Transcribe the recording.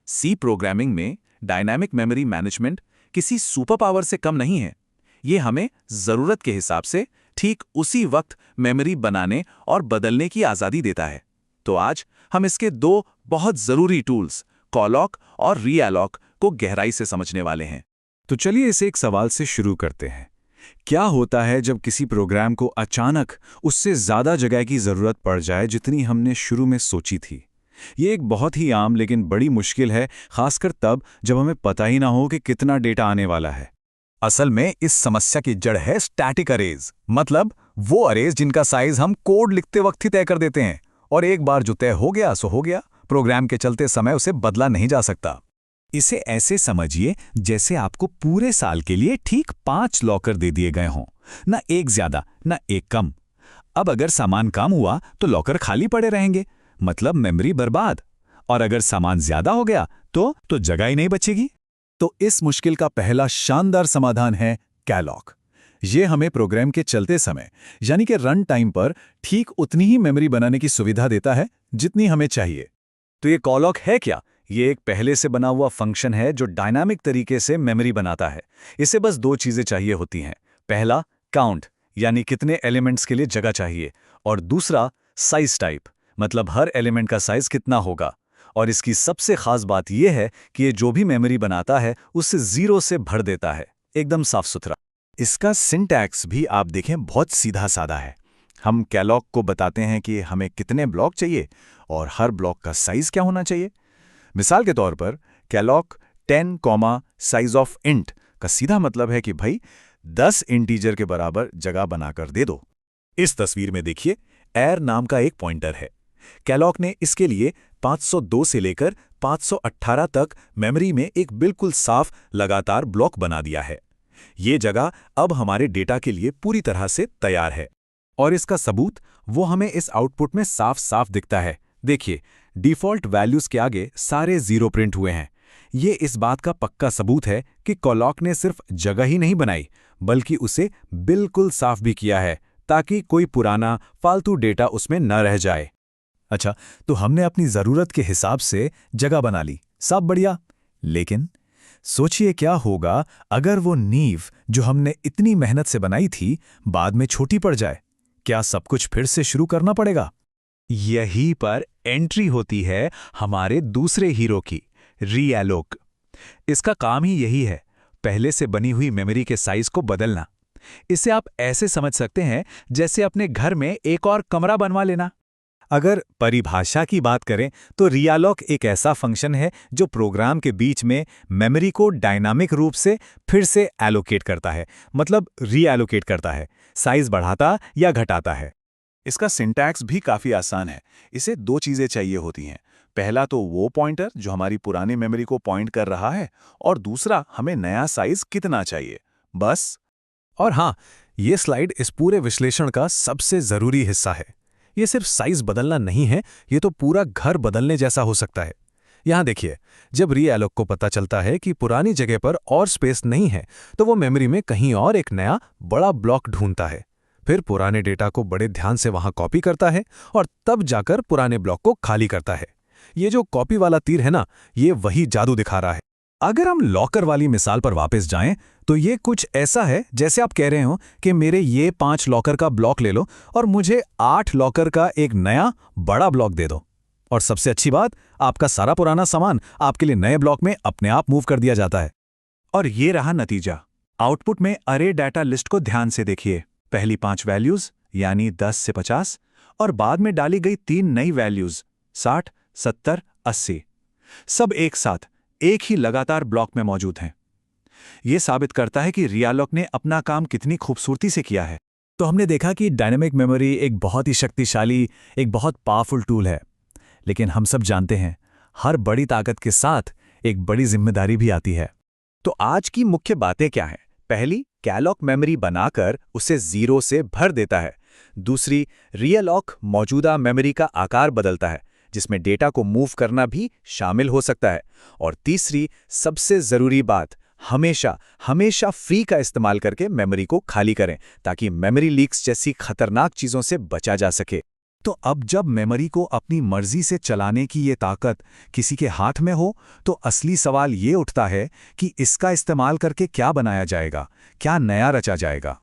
सी programming में dynamic memory management किसी super power से कम नहीं है। ये हमें ज़रूरत के हिसाब से ठीक उसी वक्त मेमोरी बनाने और बदलने की आज़ादी देता है। तो आज हम इसके दो बहुत ज़रूरी टूल्स कॉलॉक और रीअलॉक को गहराई से समझने वाले हैं। तो चलिए इसे एक सवाल से शुरू करते हैं। क्या होता है जब किसी प्रोग्राम को अचानक उससे ज़्यादा जगह की ज़रूरत पड़ जाए जितनी हमने शुरू में सोची थी? ये एक बहुत ही आम लेकिन बड़ी मुश्किल है, खासकर तब जब हमें पता ही ना हो कि कितना डेटा आने वाला है। असल में इस समस्या की जड़ है स्टैटिक अरेज, मतलब वो अरेज जिनका साइज हम कोड लिखते वक्त ही तय कर देते हैं और एक बार जो तय हो गया सो हो गया, प्रोग्राम के चलते समय उसे बदला नहीं जा सकता। इसे ऐसे समझिए जैसे आपको पूरे साल के लिए ठीक 5 लॉकर दे दिए गए हों, ना एक ज्यादा ना एक कम। अब अगर सामान कम हुआ तो लॉकर खाली पड़े रहेंगे, मतलब मेमोरी बर्बाद। और अगर सामान ज्यादा हो गया तो जगह ही नहीं बचेगी। तो इस मुश्किल का पहला शानदार समाधान है कैलॉक। ये हमें प्रोग्राम के चलते समय यानी कि रन टाइम पर ठीक उतनी ही मेमोरी बनाने की सुविधा देता है जितनी हमें चाहिए। तो ये कॉलॉक है क्या? ये एक पहले से बना हुआ फंक्शन है जो डायनामिक तरीके से मेमोरी बनाता है। इसे बस 2 चीजें चाहिए होती हैं। पहला काउंट, यानी कितने एलिमेंट्स के लिए जगह चाहिए, और दूसरा साइज टाइप, मतलब हर एलिमेंट का साइज कितना होगा। और इसकी सबसे खास बात यह है कि ये जो भी मेमोरी बनाता है उसे 0 से भर देता है, एकदम साफ सुथरा। इसका सिंटैक्स भी आप देखें बहुत सीधा साधा है। हम कैलॉक को बताते हैं कि हमें कितने ब्लॉक चाहिए और हर ब्लॉक का साइज क्या होना चाहिए। मिसाल के तौर पर कैलॉक 10, साइज ऑफ इंट का सीधा मतलब है कि भाई 10 इंटीजर के बराबर जगह बनाकर दे दो। इस तस्वीर में देखिए एयर नाम का एक पॉइंटर है। कैलॉक ने इसके लिए 502 से लेकर 518 तक मेमोरी में एक बिल्कुल साफ लगातार ब्लॉक बना दिया है। ये जगह अब हमारे डेटा के लिए पूरी तरह से तैयार है। और इसका सबूत वो हमें इस आउटपुट में साफ साफ दिखता है। देखिए, डिफ़ॉल्ट वैल्यूज के आगे सारे 0 प्रिंट हुए हैं। ये इस बात का पक्का सबूत है कि कॉलॉक ने सिर्फ जगह ही नहीं बनाई, बल्कि उसे बिल्कुल साफ भी किया है ताकि कोई पुराना फालतू डेटा उसमें न रह जाए। अच्छा, तो हमने अपनी ज़रूरत के हिसाब से जगह बना ली, सब बढ़िया। लेकिन सोचिए क्या होगा अगर वो नींव जो हमने इतनी मेहनत से बनाई थी बाद में छोटी पड़ जाए? क्या सब कुछ फिर से शुरू करना पड़ेगा? यहीं पर एंट्री होती है हमारे दूसरे हीरो की, रीअलॉक। इसका काम ही यही है, पहले से बनी हुई मेमोरी के साइज को बदलना। इसे आप ऐसे समझ सकते हैं जैसे अपने घर में एक और कमरा बनवा लेना। अगर परिभाषा की बात करें तो रीअलॉक एक ऐसा फंक्शन है जो प्रोग्राम के बीच में मेमोरी को डायनामिक रूप से फिर से एलोकेट करता है, मतलब रीएलोकेट करता है, साइज बढ़ाता या घटाता है। इसका सिंटैक्स भी काफ़ी आसान है। इसे 2 चीज़ें चाहिए होती हैं। पहला तो वो पॉइंटर जो हमारी पुरानी मेमोरी को पॉइंट कर रहा है, और दूसरा हमें नया साइज कितना चाहिए, बस। और हाँ, ये स्लाइड इस पूरे विश्लेषण का सबसे ज़रूरी हिस्सा है। ये सिर्फ साइज बदलना नहीं है, ये तो पूरा घर बदलने जैसा हो सकता है। यहाँ देखिए, जब रीअलॉक को पता चलता है कि पुरानी जगह पर और स्पेस नहीं है, तो वो मेमोरी में कहीं और एक नया बड़ा ब्लॉक ढूंढता है। फिर पुराने डेटा को बड़े ध्यान से वहां कॉपी करता है और तब जाकर पुराने ब्लॉक को खाली करता है। ये जो कॉपी वाला तीर है ना, ये वही जादू दिखा रहा है। अगर हम लॉकर वाली मिसाल पर वापस जाएं, तो ये कुछ ऐसा है जैसे आप कह रहे हो कि मेरे ये 5 लॉकर का ब्लॉक ले लो और मुझे 8 लॉकर का एक नया बड़ा ब्लॉक दे दो। और सबसे अच्छी बात, आपका सारा पुराना सामान आपके लिए नए ब्लॉक में अपने आप मूव कर दिया जाता है। और ये रहा नतीजा। आउटपुट में अरे डाटा लिस्ट को ध्यान से देखिए। पहली 5 वैल्यूज यानी 10 से 50, और बाद में डाली गई 3 नई वैल्यूज 60, 70, 80, सब एक साथ एक ही लगातार ब्लॉक में मौजूद हैं। यह साबित करता है कि रीअलॉक ने अपना काम कितनी खूबसूरती से किया है। तो हमने देखा कि डायनामिक मेमोरी एक बहुत ही शक्तिशाली, एक बहुत पावरफुल टूल है। लेकिन हम सब जानते हैं, हर बड़ी ताकत के साथ एक बड़ी जिम्मेदारी भी आती है। तो आज की मुख्य बातें क्या हैं? पहली, कैलॉक मेमोरी बनाकर उसे 0 से भर देता है। दूसरी, रीअलॉक मौजूदा मेमोरी का आकार बदलता है, जिसमें डेटा को मूव करना भी शामिल हो सकता है। और तीसरी, सबसे जरूरी बात, हमेशा फ्री का इस्तेमाल करके मेमोरी को खाली करें ताकि मेमोरी लीक्स जैसी खतरनाक चीजों से बचा जा सके। तो अब जब मेमोरी को अपनी मर्जी से चलाने की ये ताकत किसी के हाथ में हो, तो असली सवाल ये उठता है कि इसका इस्तेमाल करके क्या बनाया जाएगा, क्या नया रचा जाएगा।